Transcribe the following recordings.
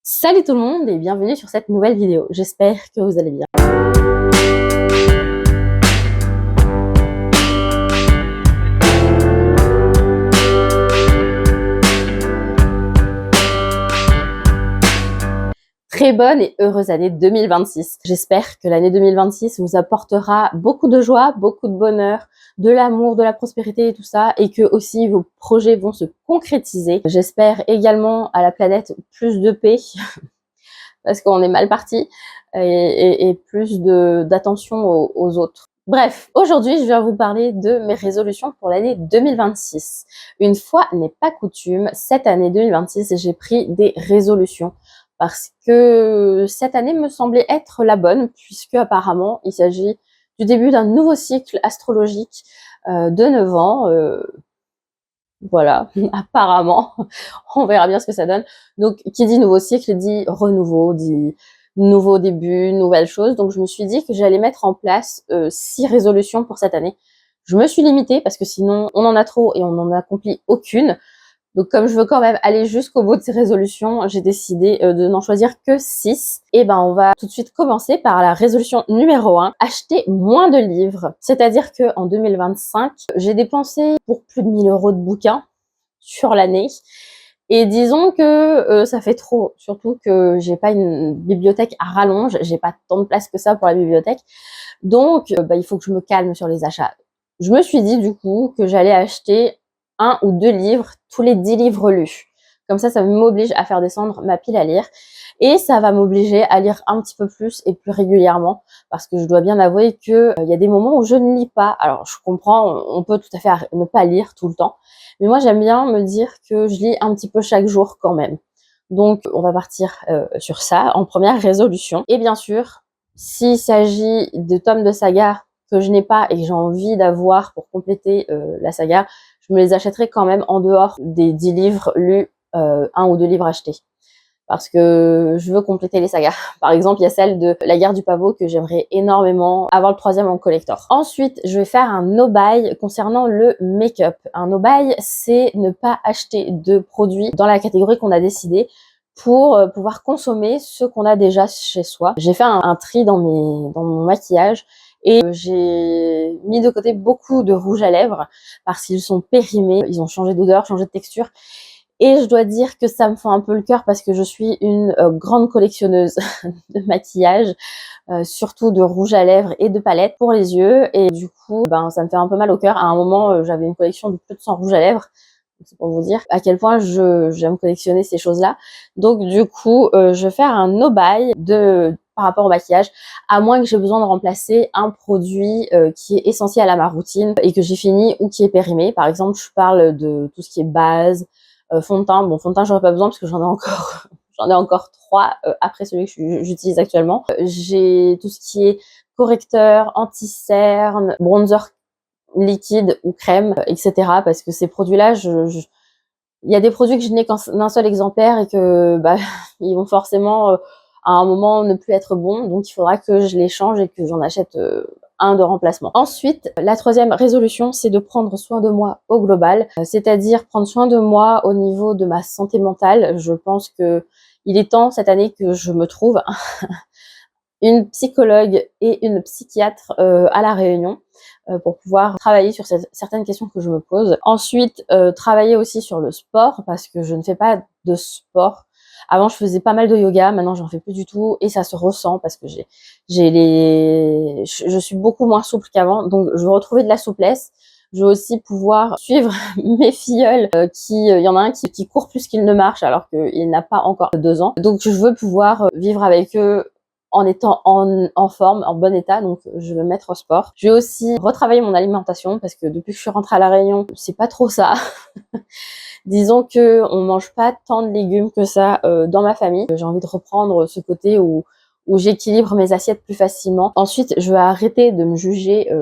Salut tout le monde et bienvenue sur cette nouvelle vidéo. J'espère que vous allez bien. Très bonne et heureuse année 2026. J'espère que l'année 2026 vous apportera beaucoup de joie, beaucoup de bonheur, de l'amour, de la prospérité et tout ça, et que aussi vos projets vont se concrétiser. J'espère également à la planète plus de paix, parce qu'on est mal parti, et plus d'attention aux autres. Bref, aujourd'hui, je viens vous parler de mes résolutions pour l'année 2026. Une fois n'est pas coutume, cette année 2026, j'ai pris des résolutions parce que cette année me semblait être la bonne, puisque apparemment, il s'agit du début d'un nouveau cycle astrologique de 9 ans. Voilà, apparemment, on verra bien ce que ça donne. Donc, qui dit nouveau cycle dit renouveau, dit nouveau début, nouvelle chose. Donc, je me suis dit que j'allais mettre en place 6 résolutions pour cette année. Je me suis limitée parce que sinon, on en a trop et on n'en accomplit aucune. Donc, comme je veux quand même aller jusqu'au bout de ces résolutions, j'ai décidé de n'en choisir que 6. Et ben, on va tout de suite commencer par la résolution numéro 1, acheter moins de livres. C'est-à-dire que en 2025, j'ai dépensé pour plus de 1000 € de bouquins sur l'année. Et disons que ça fait trop, surtout que j'ai pas une bibliothèque à rallonge, j'ai pas tant de place que ça pour la bibliothèque. Donc, il faut que je me calme sur les achats. Je me suis dit du coup que j'allais acheter 1 ou 2 livres tous les 10 livres lus. Comme ça m'oblige à faire descendre ma pile à lire. Et ça va m'obliger à lire un petit peu plus et plus régulièrement. Parce que je dois bien avouer que y a des moments où je ne lis pas. Alors, je comprends, on peut tout à fait ne pas lire tout le temps. Mais moi, j'aime bien me dire que je lis un petit peu chaque jour quand même. Donc, on va partir sur ça en première résolution. Et bien sûr, s'il s'agit de tomes de saga que je n'ai pas et que j'ai envie d'avoir pour compléter la saga, je me les achèterai quand même en dehors des 10 livres lus, 1 ou 2 livres achetés. Parce que je veux compléter les sagas. Par exemple, il y a celle de La Guerre du Pavot que j'aimerais énormément avoir le 3e en collector. Ensuite, je vais faire un no-buy concernant le make-up. Un no-buy, c'est ne pas acheter de produits dans la catégorie qu'on a décidé pour pouvoir consommer ce qu'on a déjà chez soi. J'ai fait un tri dans mon maquillage et j'ai mis de côté beaucoup de rouges à lèvres parce qu'ils sont périmés, ils ont changé d'odeur, changé de texture. Et je dois dire que ça me fend un peu le cœur parce que je suis une grande collectionneuse de maquillage, surtout de rouge à lèvres et de palettes pour les yeux. Et du coup, ça me fait un peu mal au cœur. À un moment, j'avais une collection de plus de 100 rouges à lèvres. C'est pour vous dire à quel point j'aime collectionner ces choses-là. Donc du coup, je vais faire un no-buy par rapport au maquillage, à moins que j'ai besoin de remplacer un produit qui est essentiel à ma routine et que j'ai fini ou qui est périmé. Par exemple, je parle de tout ce qui est base, fond de teint. Bon, fond de teint, j'aurais pas besoin parce que j'en ai encore j'en ai encore 3 après celui que j'utilise actuellement. J'ai tout ce qui est correcteur, anti-cerne, bronzer liquide ou crème, etc. Parce que ces produits-là, il y a des produits que je n'ai qu'un seul exemplaire et que ils vont forcément à un moment ne plus être bons. Donc il faudra que je les change et que j'en achète un de remplacement. Ensuite, la 3e résolution, c'est de prendre soin de moi au global, c'est-à-dire prendre soin de moi au niveau de ma santé mentale. Je pense que il est temps cette année que je me trouve une psychologue et une psychiatre à La Réunion pour pouvoir travailler sur certaines questions que je me pose. Ensuite, travailler aussi sur le sport parce que je ne fais pas de sport. Avant, je faisais pas mal de yoga, maintenant j'en fais plus du tout et ça se ressent parce que je suis beaucoup moins souple qu'avant, donc je veux retrouver de la souplesse. Je veux aussi pouvoir suivre mes filleuls il y en a un qui court plus qu'il ne marche alors qu'il n'a pas encore 2 ans. Donc je veux pouvoir vivre avec eux en étant en forme, en bon état, donc je veux me mettre au sport. Je vais aussi retravailler mon alimentation parce que depuis que je suis rentrée à La Réunion, c'est pas trop ça. Disons que on mange pas tant de légumes que ça dans ma famille. J'ai envie de reprendre ce côté où j'équilibre mes assiettes plus facilement. Ensuite, je vais arrêter de me juger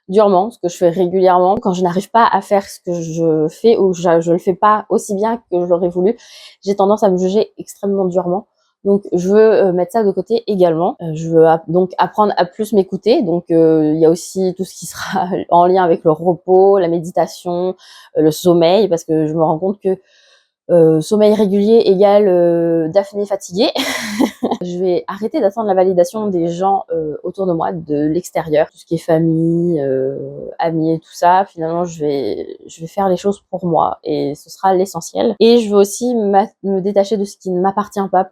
durement, ce que je fais régulièrement. Quand je n'arrive pas à faire ce que je fais ou je le fais pas aussi bien que je l'aurais voulu, j'ai tendance à me juger extrêmement durement. Donc je veux mettre ça de côté également. Je veux donc apprendre à plus m'écouter. Donc il y a aussi tout ce qui sera en lien avec le repos, la méditation, le sommeil, parce que je me rends compte que Sommeil régulier égale Daphné fatiguée. Je vais arrêter d'attendre la validation des gens autour de moi, de l'extérieur, tout ce qui est famille, amis et tout ça. Finalement, je vais faire les choses pour moi et ce sera l'essentiel. Et je veux aussi me détacher de ce qui ne m'appartient pas.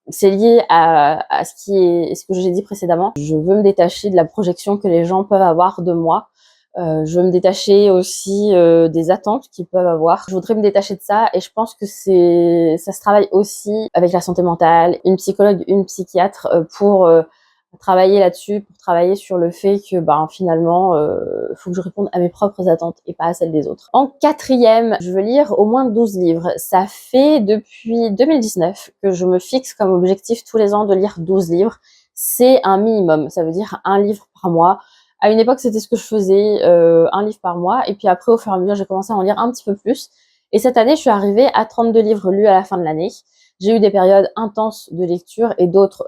C'est lié à ce que j'ai dit précédemment. Je veux me détacher de la projection que les gens peuvent avoir de moi. Je veux me détacher aussi des attentes qu'ils peuvent avoir. Je voudrais me détacher de ça et je pense que ça se travaille aussi avec la santé mentale, une psychologue, une psychiatre pour travailler là-dessus, pour travailler sur le fait que finalement, faut que je réponde à mes propres attentes et pas à celles des autres. En 4e, je veux lire au moins 12 livres. Ça fait depuis 2019 que je me fixe comme objectif tous les ans de lire 12 livres. C'est un minimum, ça veut dire un livre par mois. À une époque, c'était ce que je faisais, un livre par mois. Et puis après, au fur et à mesure, j'ai commencé à en lire un petit peu plus. Et cette année, je suis arrivée à 32 livres lus à la fin de l'année. J'ai eu des périodes intenses de lecture et d'autres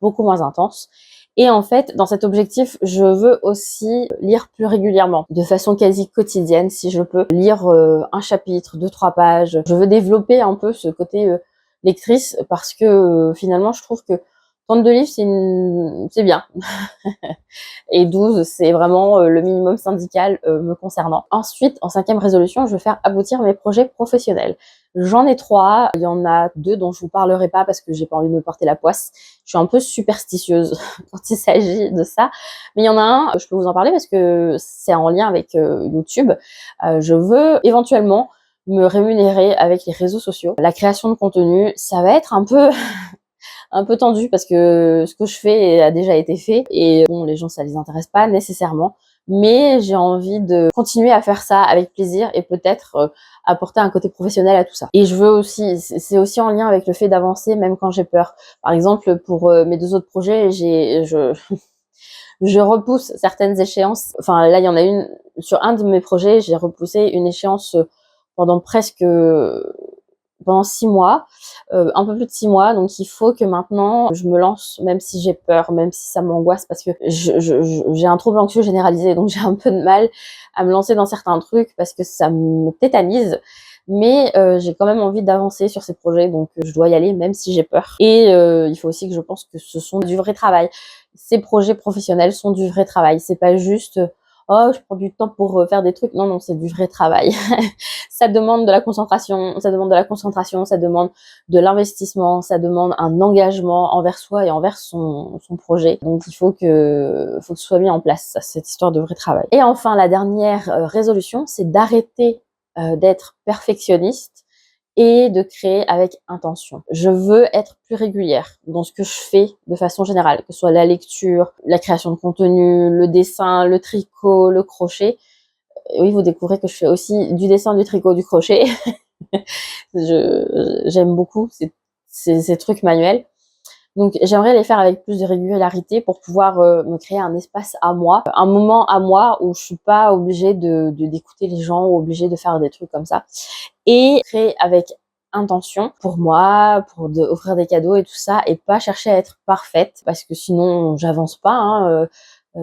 beaucoup moins intenses. Et en fait, dans cet objectif, je veux aussi lire plus régulièrement, de façon quasi quotidienne, si je peux. Lire un chapitre, 2-3 pages. Je veux développer un peu ce côté lectrice parce que finalement, je trouve que 32 livres, c'est bien. Et 12, c'est vraiment le minimum syndical me concernant. Ensuite, en 5e résolution, je veux faire aboutir mes projets professionnels. J'en ai 3. Il y en a 2 dont je vous parlerai pas parce que j'ai pas envie de me porter la poisse. Je suis un peu superstitieuse quand il s'agit de ça. Mais il y en a un, je peux vous en parler parce que c'est en lien avec YouTube. Je veux éventuellement me rémunérer avec les réseaux sociaux. La création de contenu, ça va être un peu tendu parce que ce que je fais a déjà été fait et bon, les gens ça les intéresse pas nécessairement, mais j'ai envie de continuer à faire ça avec plaisir et peut-être apporter un côté professionnel à tout ça. Et je veux aussi, c'est aussi en lien avec le fait d'avancer même quand j'ai peur. Par exemple, pour mes 2 autres projets, je repousse certaines échéances. Enfin là, il y en a une sur un de mes projets, j'ai repoussé une échéance pendant 6 mois, un peu plus de 6 mois. Donc il faut que maintenant je me lance, même si j'ai peur, même si ça m'angoisse, parce que j'ai un trouble anxieux généralisé, donc j'ai un peu de mal à me lancer dans certains trucs parce que ça me tétanise. Mais j'ai quand même envie d'avancer sur ces projets, donc je dois y aller même si j'ai peur. Et il faut aussi que je pense que ce sont du vrai travail. Ces projets professionnels sont du vrai travail. C'est pas juste oh, je prends du temps pour faire des trucs. Non, c'est du vrai travail. Ça demande de la concentration, ça demande de l'investissement, ça demande un engagement envers soi et envers son projet. Donc il faut que ce soit mis en place, cette histoire de vrai travail. Et enfin, la dernière résolution, c'est d'arrêter d'être perfectionniste et de créer avec intention. Je veux être plus régulière dans ce que je fais de façon générale, que ce soit la lecture, la création de contenu, le dessin, le tricot, le crochet. Oui, vous découvrez que je fais aussi du dessin, du tricot, du crochet. J'aime beaucoup ces trucs manuels. Donc j'aimerais les faire avec plus de régularité pour pouvoir me créer un espace à moi, un moment à moi où je suis pas obligée d'écouter les gens ou obligée de faire des trucs comme ça. Et créer avec intention pour moi, pour offrir des cadeaux et tout ça, et pas chercher à être parfaite parce que sinon j'avance pas.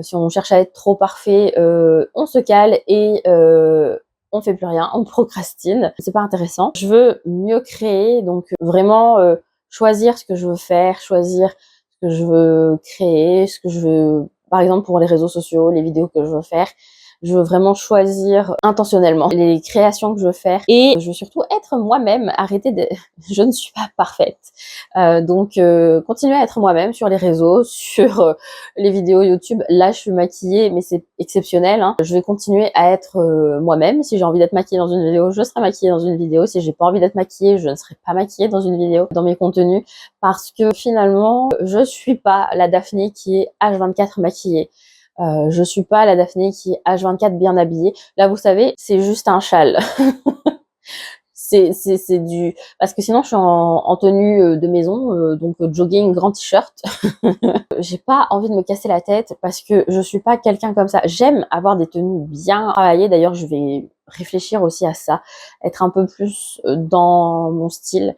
Si on cherche à être trop parfait, on se cale et on fait plus rien, on procrastine. C'est pas intéressant. Je veux mieux créer, donc vraiment choisir ce que je veux faire, choisir ce que je veux créer, ce que je veux, par exemple pour les réseaux sociaux, les vidéos que je veux faire. Je veux vraiment choisir intentionnellement les créations que je veux faire et je veux surtout être moi-même, arrêter de... Je ne suis pas parfaite. Donc, continuer à être moi-même sur les réseaux, sur les vidéos YouTube. Là, je suis maquillée, mais c'est exceptionnel. Hein. Je vais continuer à être moi-même. Si j'ai envie d'être maquillée dans une vidéo, je serai maquillée dans une vidéo. Si j'ai pas envie d'être maquillée, je ne serai pas maquillée dans une vidéo, dans mes contenus. Parce que finalement, je suis pas la Daphné qui est H24 maquillée. Je suis pas la Daphné qui est H24 bien habillée. Là, vous savez, c'est juste un châle. c'est du... Parce que sinon, je suis en tenue de maison, donc jogging, grand t-shirt. J'ai pas envie de me casser la tête parce que je suis pas quelqu'un comme ça. J'aime avoir des tenues bien travaillées. D'ailleurs, je vais réfléchir aussi à ça, être un peu plus dans mon style,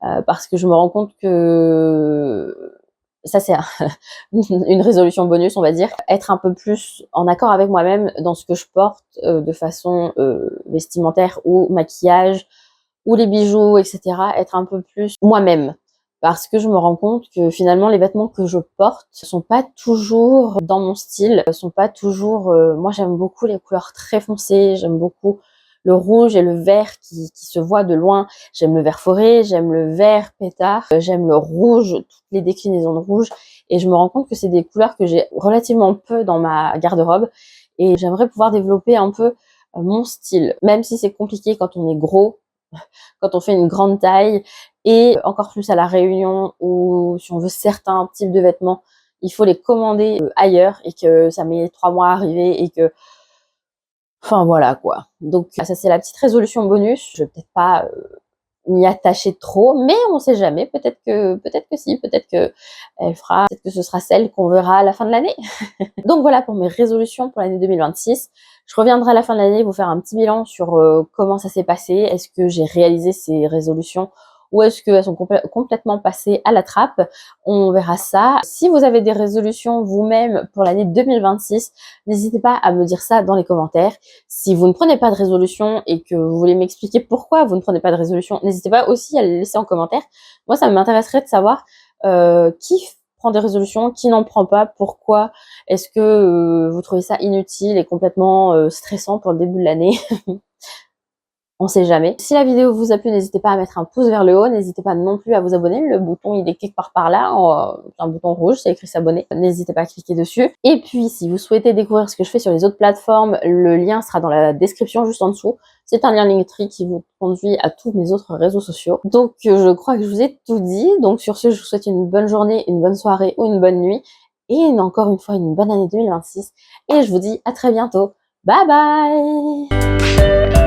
parce que je me rends compte que... Ça, c'est une résolution bonus, on va dire. Être un peu plus en accord avec moi-même dans ce que je porte de façon vestimentaire ou maquillage ou les bijoux, etc. Être un peu plus moi-même. Parce que je me rends compte que finalement les vêtements que je porte sont pas toujours dans mon style, sont pas toujours... moi j'aime beaucoup les couleurs très foncées, j'aime beaucoup le rouge et le vert qui se voient de loin. J'aime le vert forêt, j'aime le vert pétard, j'aime le rouge, toutes les déclinaisons de rouge. Et je me rends compte que c'est des couleurs que j'ai relativement peu dans ma garde-robe. Et j'aimerais pouvoir développer un peu mon style, même si c'est compliqué quand on est gros, quand on fait une grande taille, et encore plus à la Réunion où si on veut certains types de vêtements, il faut les commander ailleurs et que ça met 3 mois à arriver et que... Enfin voilà quoi. Donc ça c'est la petite résolution bonus. Je vais peut-être pas m'y attacher trop, mais on sait jamais. Peut-être que si, peut-être que elle fera, peut-être que ce sera celle qu'on verra à la fin de l'année. Donc voilà pour mes résolutions pour l'année 2026. Je reviendrai à la fin de l'année vous faire un petit bilan sur comment ça s'est passé. Est-ce que j'ai réalisé ces résolutions ou est-ce qu'elles sont complètement passées à la trappe? On verra ça. Si vous avez des résolutions vous-même pour l'année 2026, n'hésitez pas à me dire ça dans les commentaires. Si vous ne prenez pas de résolution et que vous voulez m'expliquer pourquoi vous ne prenez pas de résolution, n'hésitez pas aussi à le laisser en commentaire. Moi, ça m'intéresserait de savoir qui prend des résolutions, qui n'en prend pas, pourquoi. Est-ce que vous trouvez ça inutile et complètement stressant pour le début de l'année? On sait jamais. Si la vidéo vous a plu, n'hésitez pas à mettre un pouce vers le haut. N'hésitez pas non plus à vous abonner. Le bouton, il est quelque part par là. Un bouton rouge, c'est écrit s'abonner. N'hésitez pas à cliquer dessus. Et puis, si vous souhaitez découvrir ce que je fais sur les autres plateformes, le lien sera dans la description juste en dessous. C'est un lien Linktree qui vous conduit à tous mes autres réseaux sociaux. Donc, je crois que je vous ai tout dit. Donc, sur ce, je vous souhaite une bonne journée, une bonne soirée ou une bonne nuit. Et encore une fois, une bonne année 2026. Et je vous dis à très bientôt. Bye bye!